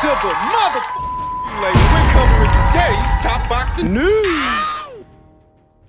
to the mother later. We're covering today's top boxing news.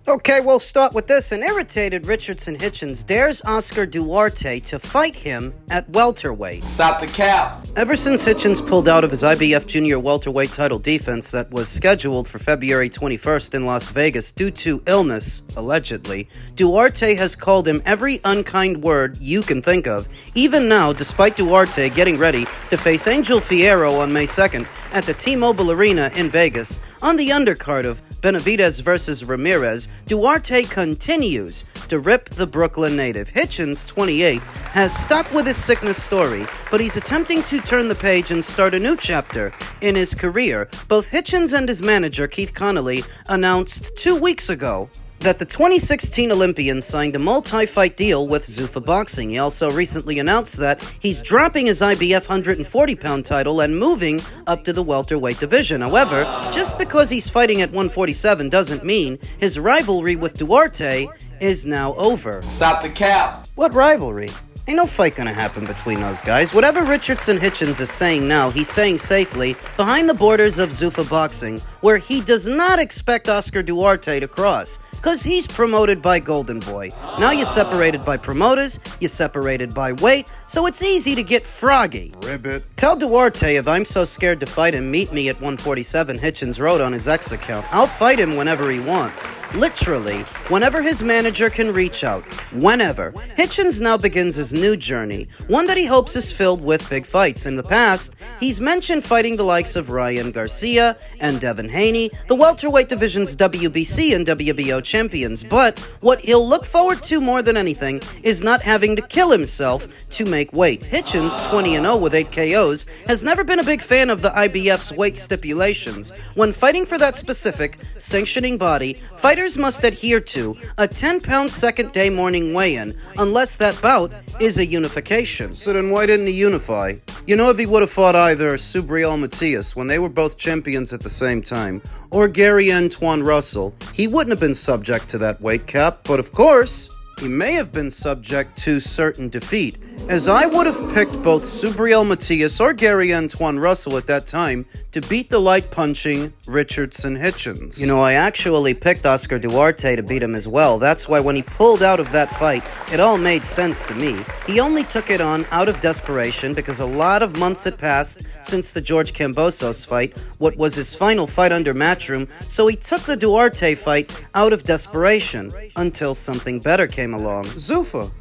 Okay, we'll start with this. An irritated Richardson Hitchens dares Oscar Duarte to fight him at welterweight. Stop the cap. Ever since Hitchens pulled out of his IBF Junior welterweight title defense that was scheduled for February 21st in Las Vegas due to illness, allegedly, Duarte has called him every unkind word you can think of. Even now, despite Duarte getting ready to face Angel Fierro on May 2nd at the T-Mobile Arena in Vegas, on the undercard of Benavidez versus Ramirez, Duarte continues to rip the Brooklyn native. Hitchens, 28, has stuck with his sickness story, but he's attempting to turn the page and start a new chapter in his career. Both Hitchens and his manager, Keith Connolly, announced 2 weeks ago that the 2016 Olympian signed a multi-fight deal with Zuffa Boxing. He also recently announced that he's dropping his IBF 140-pound title and moving up to the welterweight division. However, just because he's fighting at 147 doesn't mean his rivalry with Duarte is now over. Stop the cap. What rivalry? Ain't no fight gonna happen between those guys. Whatever Richardson Hitchens is saying now, he's saying safely behind the borders of Zuffa Boxing, where he does not expect Oscar Duarte to cross, cause he's promoted by Golden Boy. Now you're separated by promoters, you're separated by weight, so it's easy to get froggy. Ribbit. Tell Duarte if I'm so scared to fight him, meet me at 147, Hitchens wrote on his X account. I'll fight him whenever he wants. Literally, whenever his manager can reach out. Whenever. Hitchens now begins his new journey, one that he hopes is filled with big fights. In the past, he's mentioned fighting the likes of Ryan Garcia and Devin Haney, the welterweight division's WBC and WBO champions, but what he'll look forward to more than anything is not having to kill himself to make weight. Hitchens, 20-0 with 8 KOs, has never been a big fan of the IBF's weight stipulations. When fighting for that specific sanctioning body, fighters must adhere to a 10-pound second-day morning weigh-in, unless that bout is a unification. So then why didn't he unify? You know, if he would have fought either Subriel Matias when they were both champions at the same time, or Gary Antoine Russell, he wouldn't have been subject to that weight cap, but of course, he may have been subject to certain defeat, as I would have picked both Subriel Matias or Gary Antoine Russell at that time to beat the light-punching Richardson Hitchens. You know, I actually picked Oscar Duarte to beat him as well. That's why when he pulled out of that fight, it all made sense to me. He only took it on out of desperation because a lot of months had passed since the George Kambosos fight, what was his final fight under Matchroom, so he took the Duarte fight out of desperation until something better came along. Zuffa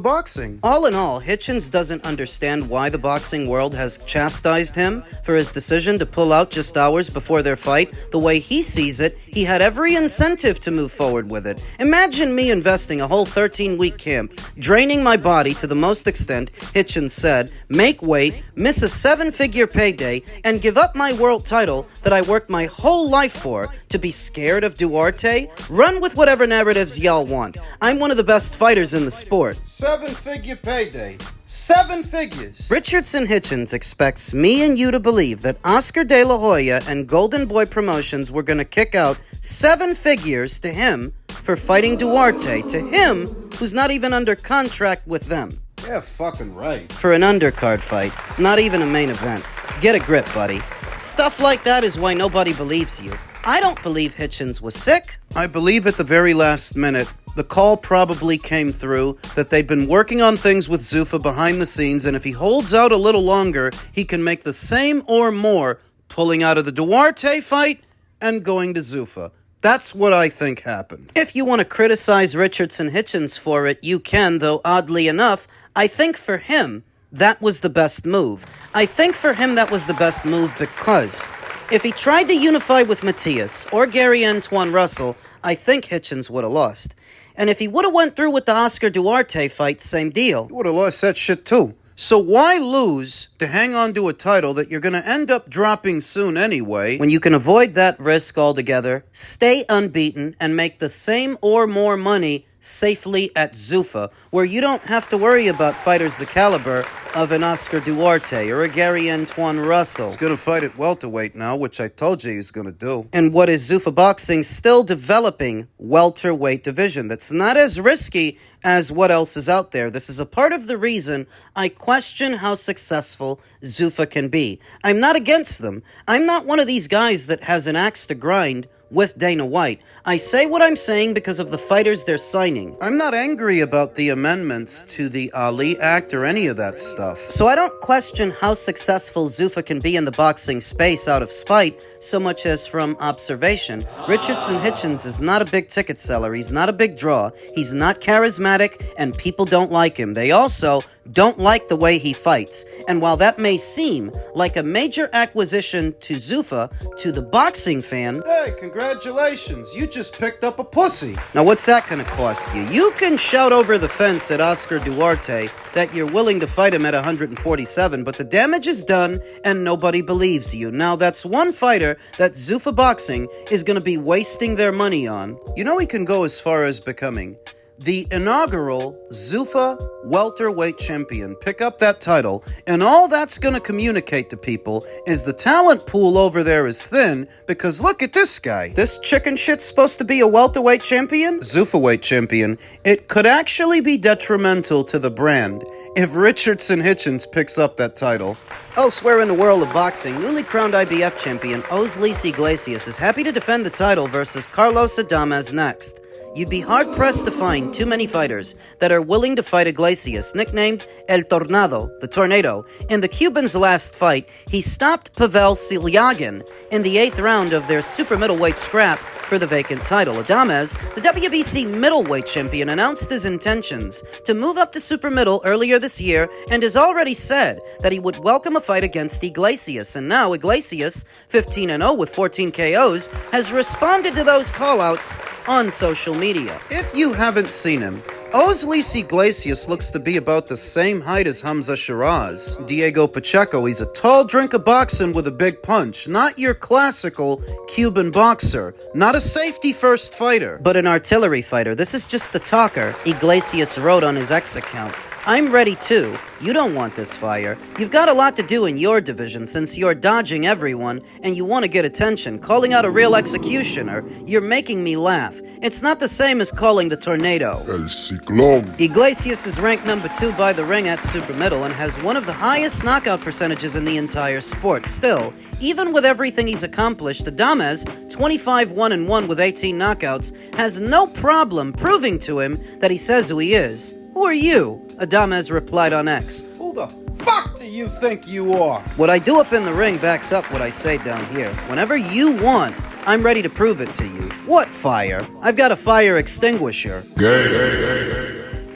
Boxing. All in all, Hitchens doesn't understand why the boxing world has chastised him for his decision to pull out just hours before their fight. The way he sees it, he had every incentive to move forward with it. Imagine me investing a whole 13-week camp, draining my body to the most extent, Hitchens said, make weight, miss a 7-figure payday, and give up my world title that I worked my whole life for to be scared of Duarte? Run with whatever narratives y'all want. I'm one of the best fighters in the sport. 7-figure payday. 7 figures. Richardson Hitchens expects me and you to believe that Oscar De La Hoya and Golden Boy Promotions were going to kick out 7 figures to him for fighting Duarte, to him who's not even under contract with them. Yeah, fucking right. For an undercard fight, not even a main event. Get a grip, buddy. Stuff like that is why nobody believes you. I don't believe Hitchens was sick. I believe at the very last minute, the call probably came through that they'd been working on things with Zuffa behind the scenes, and if he holds out a little longer, he can make the same or more, pulling out of the Duarte fight and going to Zuffa. That's what I think happened. If you want to criticize Richardson Hitchens for it, you can, though oddly enough, I think for him, that was the best move. I think for him that was the best move because if he tried to unify with Matias or Gary Antoine Russell, I think Hitchens would have lost. And if he would have went through with the Oscar Duarte fight, same deal. He would have lost that shit too. So why lose to hang on to a title that you're going to end up dropping soon anyway? When you can avoid that risk altogether, stay unbeaten, and make the same or more money safely at Zuffa, where you don't have to worry about fighters the caliber of an Oscar Duarte or a Gary Antoine Russell. He's gonna fight at welterweight now, which I told you he was gonna do. And what is Zuffa Boxing still developing welterweight division that's not as risky as what else is out there. This is a part of the reason I question how successful Zuffa can be. I'm not against them. I'm not one of these guys that has an axe to grind with Dana White. I say what I'm saying because of the fighters they're signing. I'm not angry about the amendments to the Ali Act or any of that stuff. So I don't question how successful Zuffa can be in the boxing space out of spite so much as from observation. Richardson Hitchens is not a big ticket seller. He's not a big draw. He's not charismatic, and people don't like him. They also don't like the way he fights. And while that may seem like a major acquisition to Zuffa, to the boxing fan, Hey, congratulations, you just picked up a pussy. now what's that gonna cost you? You can shout over the fence at Oscar Duarte that you're willing to fight him at 147, but the damage is done and nobody believes you. Now that's one fighter that Zuffa Boxing is gonna be wasting their money on. You know he can go as far as becoming the inaugural Zuffa welterweight champion. Pick up that title, and all that's going to communicate to people is the talent pool over there is thin, because look at this guy. This chicken shit's supposed to be a welterweight champion? Zuffa weight champion. It could actually be detrimental to the brand if Richardson Hitchens picks up that title. Elsewhere in the world of boxing, newly crowned IBF champion Osleys Iglesias is happy to defend the title versus Carlos Adames next. You'd be hard-pressed to find too many fighters that are willing to fight Iglesias, nicknamed El Tornado, the Tornado. In the Cuban's last fight, he stopped Pavel Silyagin in the 8th round of their super middleweight scrap for the vacant title. Adames, the WBC middleweight champion, announced his intentions to move up to super middle earlier this year and has already said that he would welcome a fight against Iglesias. And now Iglesias, 15-0 with 14 KOs, has responded to those callouts on social media. If you haven't seen him, Osleys Iglesias looks to be about the same height as Hamza Shiraz. Diego Pacheco, he's a tall drink of boxing with a big punch. Not your classical Cuban boxer. Not a safety-first fighter. But an artillery fighter. This is just a talker, Iglesias wrote on his X account. I'm ready too. You don't want this fire. You've got a lot to do in your division since you're dodging everyone and you want to get attention, calling out a real executioner. You're making me laugh. It's not the same as calling the Tornado. El Ciclón. Iglesias is ranked number 2 by the ring at super middle and has one of the highest knockout percentages in the entire sport. Still, even with everything he's accomplished, Adames, 25-1-1 with 18 knockouts, has no problem proving to him that he says who he is. Who are you? Adames replied on X. Who the fuck do you think you are? What I do up in the ring backs up what I say down here. Whenever you want, I'm ready to prove it to you. What fire? I've got a fire extinguisher.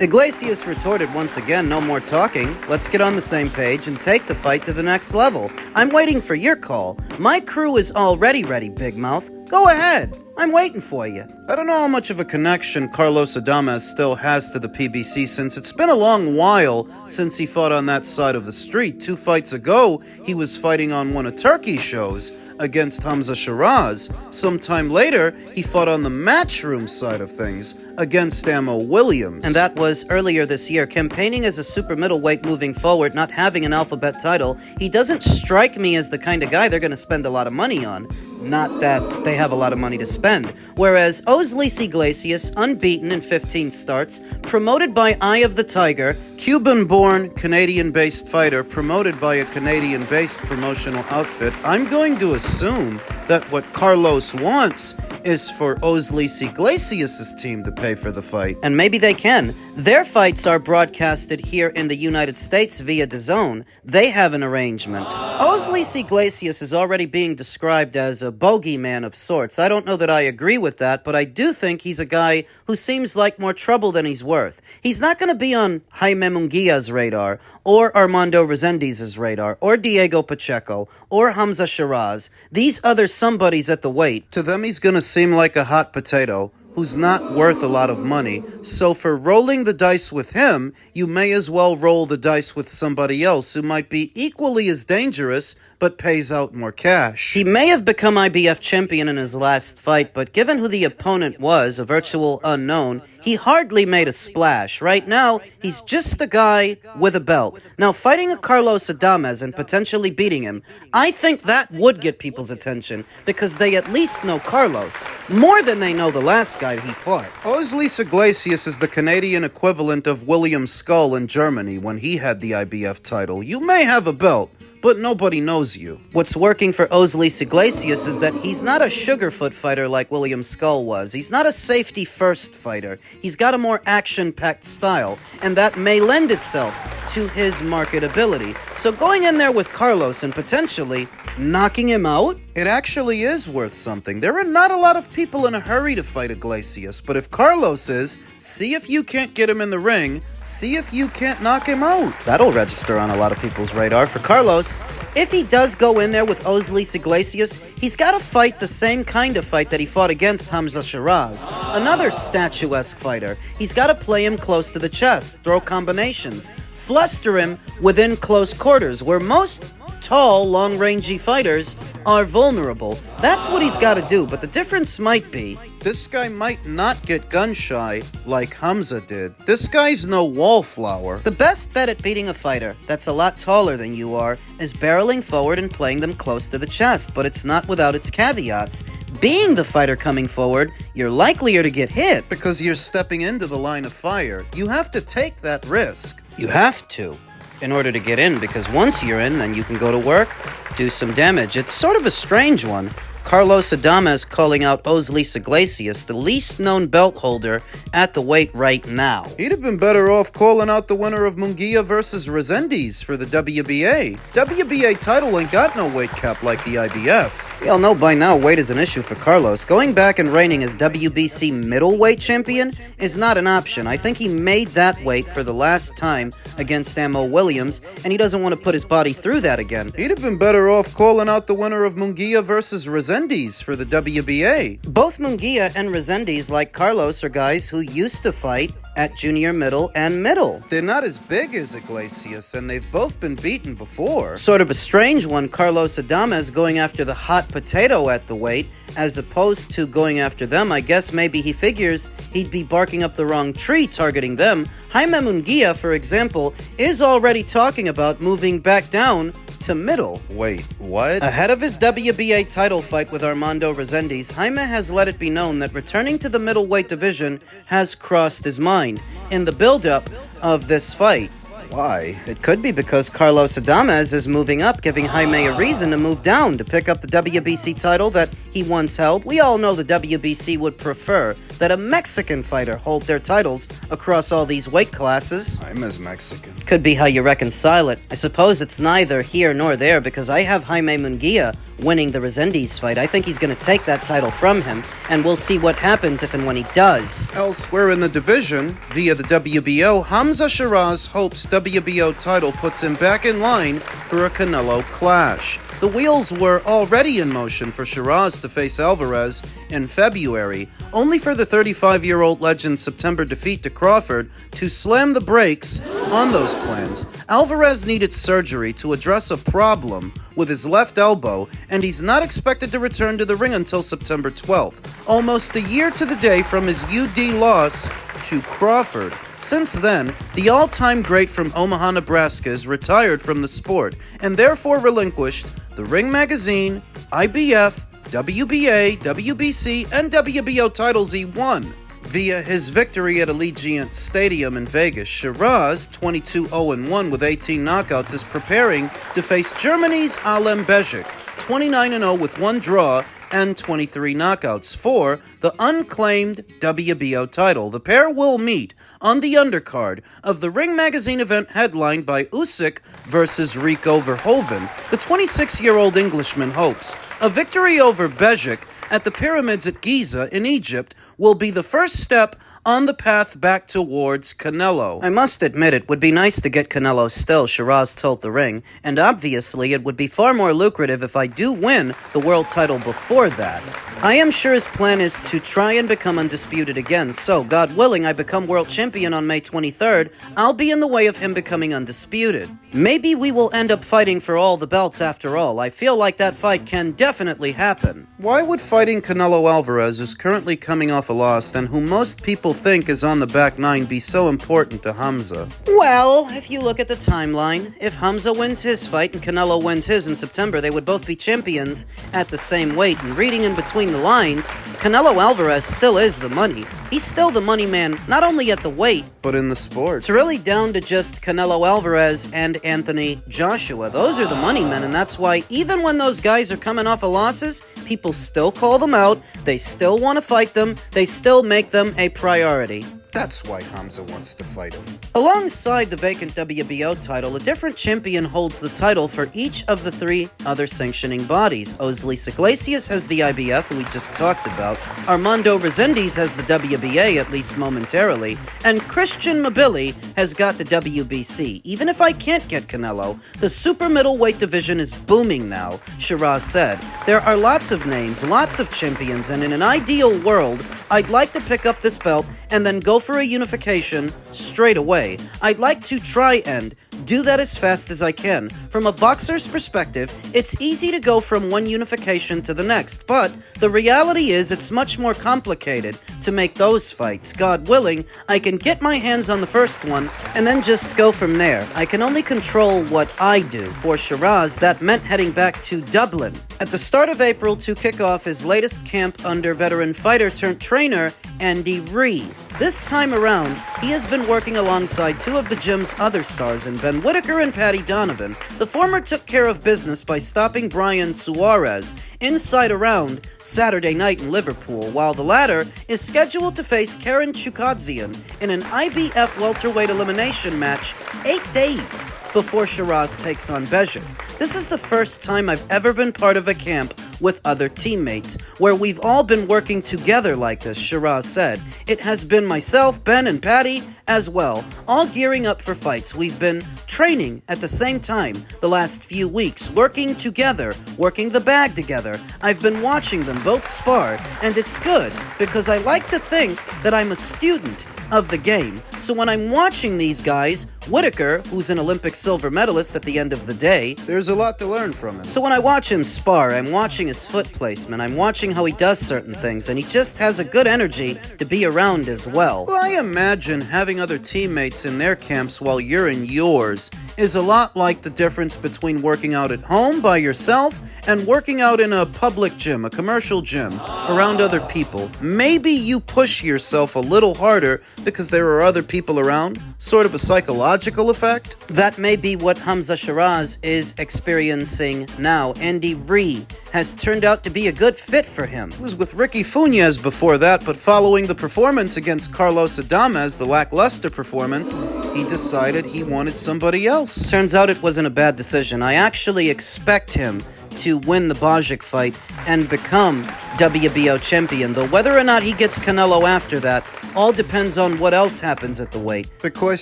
Iglesias retorted once again, no more talking. Let's get on the same page and take the fight to the next level. I'm waiting for your call. My crew is already ready, Big Mouth. Go ahead. I'm waiting for you. I don't know how much of a connection Carlos Adames still has to the PBC since it's been a long while since he fought on that side of the street. 2 fights ago, he was fighting on one of Turkey's shows against Hamza Shiraz. Sometime later, he fought on the Matchroom side of things against Ammo Williams. And that was earlier this year. Campaigning as a super middleweight moving forward, not having an alphabet title, he doesn't strike me as the kind of guy they're going to spend a lot of money on. Not that they have a lot of money to spend. Whereas Osleys Iglesias, unbeaten in 15 starts, promoted by Eye of the Tiger, Cuban-born, Canadian-based fighter promoted by a Canadian-based promotional outfit, I'm going to assume that what Carlos wants is for Osleys Iglesias' team to pay for the fight. and maybe they can. Their fights are broadcasted here in the United States via DAZN. They have an arrangement. Osleys Iglesias is already being described as a bogeyman of sorts. I don't know that I agree with that, but I do think he's a guy who seems like more trouble than he's worth. He's not going to be on Jaime Munguia's radar, or Armando Resendez's radar, or Diego Pacheco, or Hamza Shiraz. These other somebodies at the weight. To them, he's going to seem like a hot potato who's not worth a lot of money. So for rolling the dice with him, you may as well roll the dice with somebody else who might be equally as dangerous but pays out more cash. He may have become IBF champion in his last fight, but given who the opponent was, a virtual unknown, he hardly made a splash. Right now, he's just a guy with a belt. Now, fighting a Carlos Adames and potentially beating him, I think that would get people's attention, because they at least know Carlos, more than they know the last guy he fought. Osleys Iglesias is the Canadian equivalent of William Skull in Germany when he had the IBF title. You may have a belt, but nobody knows you. What's working for Osleys Iglesias is that he's not a sugarfoot fighter like William Skull was. He's not a safety-first fighter. He's got a more action-packed style, and that may lend itself to his marketability. So going in there with Carlos and potentially knocking him out? It actually is worth something. There are not a lot of people in a hurry to fight Iglesias, but if Carlos is, see if you can't get him in the ring, see if you can't knock him out. That'll register on a lot of people's radar. For Carlos, if he does go in there with Osleys Iglesias, he's got to fight the same kind of fight that he fought against Hamza Shiraz, another statuesque fighter. He's got to play him close to the chest, throw combinations, fluster him within close quarters, where most tall, long-rangey fighters are vulnerable. That's what he's got to do, but the difference might be this guy might not get gun-shy like Hamza did. This guy's no wallflower. the best bet at beating a fighter that's a lot taller than you are is barreling forward and playing them close to the chest, but it's not without its caveats. Being the fighter coming forward, you're likelier to get hit. Because you're stepping into the line of fire. You have to take that risk. You have to, in order to get in, because once you're in, then you can go to work, do some damage. It's sort of a strange one. Carlos Adames calling out Osleys Iglesias, the least known belt holder at the weight right now. He'd have been better off calling out the winner of Munguia versus Resendiz for the WBA. WBA title ain't got no weight cap like the IBF. We all know by now weight is an issue for Carlos. Going back and reigning as WBC middleweight champion is not an option. I think he made that weight for the last time against Ammo Williams, and he doesn't want to put his body through that again. He'd have been better off calling out the winner of Munguia versus Resendiz for the WBA. Both Munguia and Resendiz, like Carlos, are guys who used to fight at junior middle and middle. They're not as big as Iglesias, and they've both been beaten before. Sort of a strange one, Carlos Adames going after the hot potato at the weight, as opposed to going after them. I guess maybe he figures he'd be barking up the wrong tree targeting them. Jaime Munguia, for example, is already talking about moving back down to middle. Wait, what? Ahead of his WBA title fight with Armando Resendiz, Jaime has let it be known that returning to the middleweight division has crossed his mind in the build-up of this fight. Why? It could be because Carlos Adames is moving up, giving Jaime a reason to move down to pick up the WBC title that he once held. We all know the WBC would prefer that a Mexican fighter hold their titles across all these weight classes. I'm as Mexican. Could be how you reconcile it. I suppose it's neither here nor there, because I have Jaime Munguia winning the Resendiz fight. I think he's going to take that title from him, and we'll see what happens if and when he does. Elsewhere in the division, via the WBO, Hamza Shiraz hopes WBO title puts him back in line for a Canelo clash. The wheels were already in motion for Shiraz to face Alvarez in February, only for the 35-year-old legend's September defeat to Crawford to slam the brakes on those plans. Alvarez needed surgery to address a problem with his left elbow, and he's not expected to return to the ring until September 12th, almost a year to the day from his UD loss to Crawford. Since then, the all-time great from Omaha, Nebraska is retired from the sport and therefore relinquished the Ring Magazine, IBF, WBA, WBC, and WBO titles he won. Via his victory at Allegiant Stadium in Vegas, Sheeraz, 22-0-1 with 18 knockouts, is preparing to face Germany's Alem Bejic, 29-0 with 1 draw and 23 knockouts for the unclaimed WBO title. The pair will meet on the undercard of the Ring Magazine event headlined by Usyk versus Rico Verhoeven. The 26-year-old Englishman hopes a victory over Bejic at the pyramids at Giza in Egypt will be the first step on the path back towards Canelo. I must admit, it would be nice to get Canelo still, Sheeraz told The Ring, and obviously it would be far more lucrative if I do win the world title before that. I am sure his plan is to try and become undisputed again, so, God willing, I become world champion on May 23rd, I'll be in the way of him becoming undisputed. Maybe we will end up fighting for all the belts after all. I feel like that fight can definitely happen. Why would fighting Canelo Alvarez, who's currently coming off a loss and who most people think is on the back nine, be so important to Hamza? Well, if you look at the timeline, if Hamza wins his fight and Canelo wins his in September, they would both be champions at the same weight. And reading in between the lines, Canelo Alvarez still is the money. He's still the money man, not only at the weight, But in the sport. it's really down to just Canelo Alvarez and Anthony Joshua. Those are the money men, and that's why even when those guys are coming off of losses, people still call them out, they still want to fight them, they still make them a priority. That's why Hamza wants to fight him. Alongside the vacant WBO title, a different champion holds the title for each of the three other sanctioning bodies. Osleys Iglesias has the IBF, who we just talked about. Armando Resendiz has the WBA, at least momentarily. And Christian Mabili has got the WBC. Even if I can't get Canelo, the super middleweight division is booming now, Sheeraz said. There are lots of names, lots of champions, and in an ideal world, I'd like to pick up this belt and then go for a unification straight away. I'd like to try and do that as fast as I can. From a boxer's perspective, it's easy to go from one unification to the next, but the reality is it's much more complicated to make those fights. God willing, I can get my hands on the first one and then just go from there. I can only control what I do. For Sheeraz, that meant heading back to Dublin at the start of April to kick off his latest camp under veteran fighter turned trainer Andy Reid. This time around, he has been working alongside two of the gym's other stars in Ben Whitaker and Paddy Donovan. The former took care of business by stopping Brian Suarez inside a round Saturday night in Liverpool, while the latter is scheduled to face Karen Chukadzian in an IBF welterweight elimination match 8 days before Shiraz takes on Bejic. This is the first time I've ever been part of a camp with other teammates, where we've all been working together like this, Shiraz said. It has been myself, Ben, and Paddy as well, all gearing up for fights. We've been training at the same time the last few weeks, working together, working the bag together. I've been watching them both spar, and it's good, because I like to think that I'm a student of the game. So when I'm watching these guys, Whitaker, who's an Olympic silver medalist at the end of the day, There's a lot to learn from him. so when I watch him spar, I'm watching his foot placement, I'm watching how he does certain things, and he just has a good energy to be around as well. Well, I imagine having other teammates in their camps while you're in yours is a lot like the difference between working out at home by yourself and working out in a public gym, a commercial gym, around other people. Maybe you push yourself a little harder because there are other people around, sort of a psychological effect. That may be what Hamza Shiraz is experiencing now. Andy Reid has turned out to be a good fit for him. He was with Ricky Funes before that, but following the performance against Carlos Adames, the lackluster performance, he decided he wanted somebody else. Turns out it wasn't a bad decision. I actually expect him to win the Bejic fight and become WBO champion, though whether or not he gets Canelo after that all depends on what else happens at the weight. Because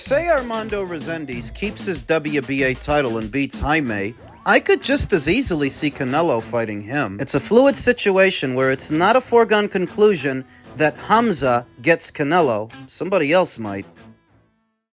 say Armando Resendiz keeps his WBA title and beats Jaime, I could just as easily see Canelo fighting him. It's a fluid situation where it's not a foregone conclusion that Hamza gets Canelo. Somebody else might.